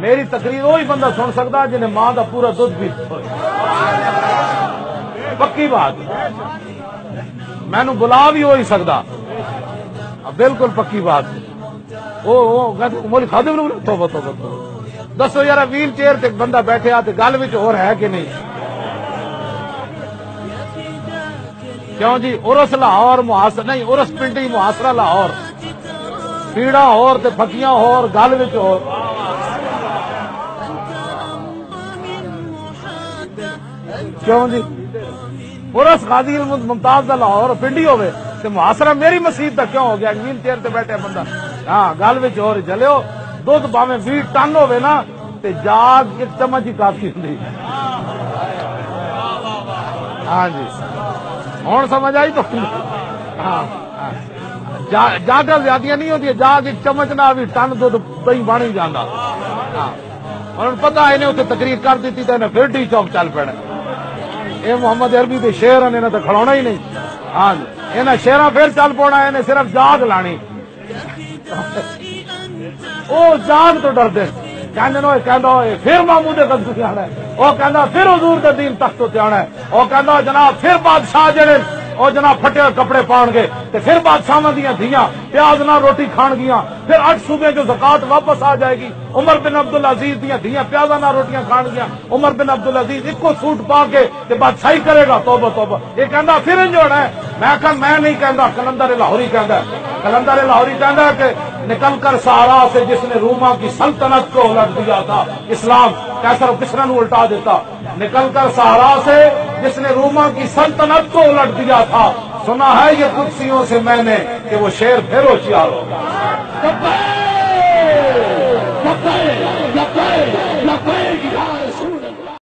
میری تقریر وہی بندہ سن سکتا جنہیں ماں کا پورا دودھ بھی پکی بات میں نو بلا بھی ہو ہی سکتا بالکل پکی بات کھا دے دسو یار ویل چیئر تے بندہ بیٹھے آتے گل وچ اور ہے کہ نہیں کیوں جی ارس لاہور محاصرہ نہیں ارس پنڈی محاصرہ لاہور پیڑا ہور تے پھکیاں ہور گل وچ ہور کیوں جی ارس غازی ممتاز دا لاہور پنڈی ہوئے تے محاصرہ میری مسجد تک کیوں ہو گیا ویل چیئر تے بیٹھے بندہ ہاں گل وچ ہور چلو دودھ باویں 20 ٹن ہوئے نا تے جاگ ایک چمچ ہی کافی ہوندی ہاں جی ہوں سمجھ آئی تو ہاں جاگا زیادہ نہیں ہوتی جاگ ایک چمچ نہ بھی ٹن دودھ دہی بن ہی جانا ہاں اور پتا انہیں اتنے تقریر کر دیتی تو انہیں پھر ڈی چوک چل پڑنا یہ محمد عربی کے شیر انہیں تو کھڑونا ہی نہیں ہاں جی انہیں شیرا پھر چل پونا انہیں صرف جاگ لانی وہ جاگ تو ڈرتے پھر محمود غزنوی آنا ہے وہ کہندا پھر حضور دے دین تخت تے آنا ہے وہ کہندا جناب پھر بادشاہ جڑے او جناب پھٹے کپڑے پاؤن گے تے پھر بادشاہاں دیاں دھیاں پیاز نہ روٹی کھان گیاں پھر 8 صوبے جو زکات واپس آ جائے گی عمر بن عبدالعزیز دیاں دھیاں پیاز نہ روٹیاں کھان گیاں عمر بن عبدالعزیز ایکو سوٹ پا کے تے بادشاہی کرے گا توبہ توبہ یہ کہندا پھر انج ہونا ہے میں کہا میں نہیں کہندا کلندر لاہوری کہندا کلندر لاہوری کہندا کہ نکل کر سہارا سے جس نے روما کی سلطنت کو الٹ دیا تھا اسلام کیسر و کسرا نو الٹا دیتا نکل کر سہارا سے جس نے روما کی سلطنت کو الٹ دیا تھا سنا ہے یہ قدسیوں سے میں نے کہ وہ شیر پھر ہوشیار ہوگا لبیک لبیک لبیک یا رسول